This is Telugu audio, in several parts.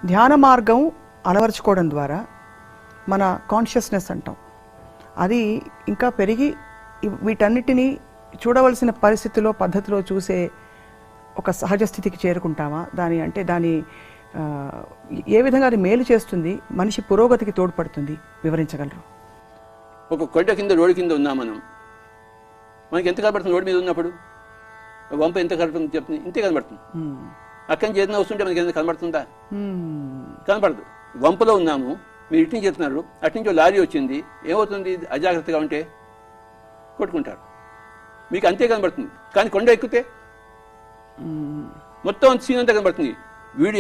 ధ్యాన మార్గం అలవర్చుకోవడం ద్వారా మన కాన్షియస్నెస్ అంటాం అది ఇంకా పెరిగి వీటన్నిటినీ చూడవలసిన పరిస్థితిలో పద్ధతిలో చూసే ఒక సహజ స్థితికి చేరుకుంటామా దాని ఏ విధంగా అది మేలు చేస్తుంది, మనిషి పురోగతికి తోడ్పడుతుంది, వివరించగలరు? ఒక కొండ కింద రోడ్డు కింద ఉన్నాం మనకి ఎంత కనబడుతుంది? రోడ్డు మీద ఉన్నప్పుడు వంప ఎంత కనబడుతుంది చెప్తుంది, ఇంతే కనబడుతుంది. అక్కడి నుంచి ఏదైనా వస్తుంటే మనకి ఏదైనా కనబడుతుందా? కనబడదు. వంపలో ఉన్నాము, మీరు ఇటు నుంచి చెప్తున్నారు, అటు నుంచి లారీ వచ్చింది, ఏమవుతుంది? అజాగ్రత్తగా ఉంటే కొట్టుకుంటారు, మీకు అంతే కనబడుతుంది. కానీ కొండ ఎక్కితే మొత్తం సీన్ అంతా కనబడుతుంది. వీడు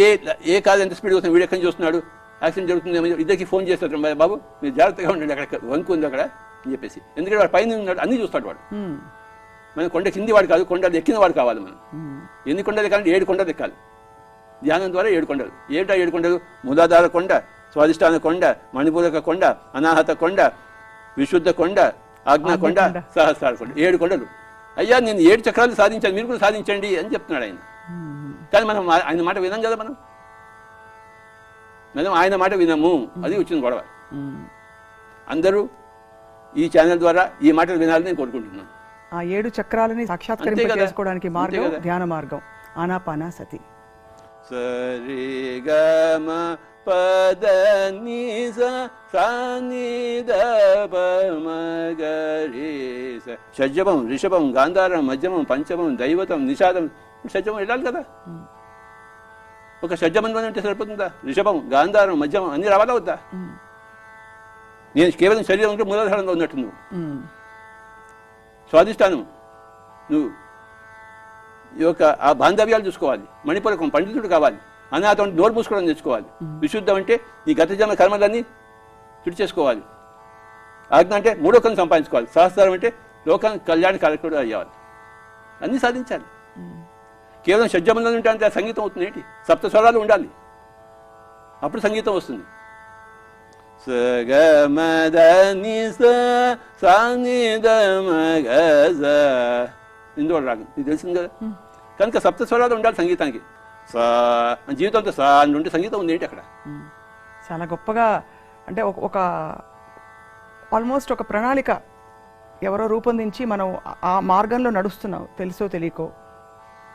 ఏ కాదు ఎంత స్పీడ్ వస్తుంది, వీడు ఎక్కడి నుంచి చూస్తున్నాడు, యాక్సిడెంట్ జరుగుతుంది, ఇద్దరికి ఫోన్ చేస్తారు, బాబు మీరు జాగ్రత్తగా ఉండండి, అక్కడ వంకు ఉంది అక్కడ అని చెప్పేసి. ఎందుకంటే వాడు పైన ఉన్నాడు, అన్నీ చూస్తాడు వాడు. మనం కొండ కింది వాడు కాదు, కొండలు ఎక్కిన వాడు కావాలి. మనం ఎన్ని కొండలు ఎక్కాలంటే 7 కొండలు ఎక్కాలి. ధ్యానం ద్వారా 7 కొండలు. ఏమిటా 7 కొండలు? మూలాధార కొండ, స్వాధిష్టాన కొండ, మణిపూరక కొండ, అనాహత కొండ, విశుద్ధ కొండ, ఆజ్ఞా కొండ, సహస్రార కొండ. 7 కొండలు. అయ్యా నేను 7 చక్రాలు సాధించాను, మీరు కూడా సాధించండి అని చెప్తున్నాడు ఆయన. కానీ మనం ఆయన మాట వినాం కదా, మనం ఆయన మాట వినము. అది వచ్చింది గొడవ. అందరూ ఈ ఛానల్ ద్వారా ఈ మాటలు వినాలని నేను కోరుకుంటున్నాను. ఆ 7 చక్రాలని సాక్షాత్కరింప చేసుకోవడానికి మార్గం ధ్యాన మార్గం ఆనాపానసతి. సరి గమ పద ని సా ని ద ప మ గ రి స. షడ్జమం, రిషభం, గాంధారం, మధ్యమం, పంచమం, దైవతం, నిషాదం. షడ్జమం వెళ్ళాలి కదా. ఒక షడ్జమం అంటే సరిపోతుందా? రిషభం, గాంధారం, మధ్యమం అన్ని రావాలా వద్దా? నేను కేవలం శరీరం ఉంటే మూలాధారంలో ఉన్నట్టు నువ్వు. స్వాధిష్టానం నువ్వు ఈ యొక్క ఆ బాంధవ్యాలు చూసుకోవాలి. మణిపూరకం పండితుడు కావాలి. అనాథం అంటే నోరు మూసుకోవడం తెచ్చుకోవాలి. విశుద్ధం అంటే ఈ గత జన్మ కర్మలన్నీ తుడిచేసుకోవాలి. ఆజ్ఞ అంటే 3వ కన్ను సంపాదించుకోవాలి. సహస్రం అంటే లోకానికి కళ్యాణ కారకుడు అయ్యాలి. అన్నీ సాధించాలి. కేవలం షడ్జమంలో ఉంటే అంటే సంగీతం అవుతుంది ఏంటి? 7 స్వరాలు ఉండాలి, అప్పుడు సంగీతం వస్తుంది. ఇందులో రాగం నీకు తెలిసింది కదా. కనుక 7 స్వరాలు ఉండాలి సంగీతానికి. సా జీవితంతో సా అని ఉంటే సంగీతం ఉంది ఏంటి అక్కడ? చాలా గొప్పగా అంటే ఒక ఆల్మోస్ట్ ఒక ప్రణాళిక ఎవరో రూపొందించి మనం ఆ మార్గంలో నడుస్తున్నాం, తెలుసో తెలియకో.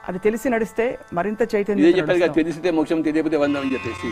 అది తెలిసి నడిస్తే మరింత చైతన్యం. చెప్పారు కదా, తెలిసితే మోక్షం, తెలియకపోతే వందం అని చెప్పేసి.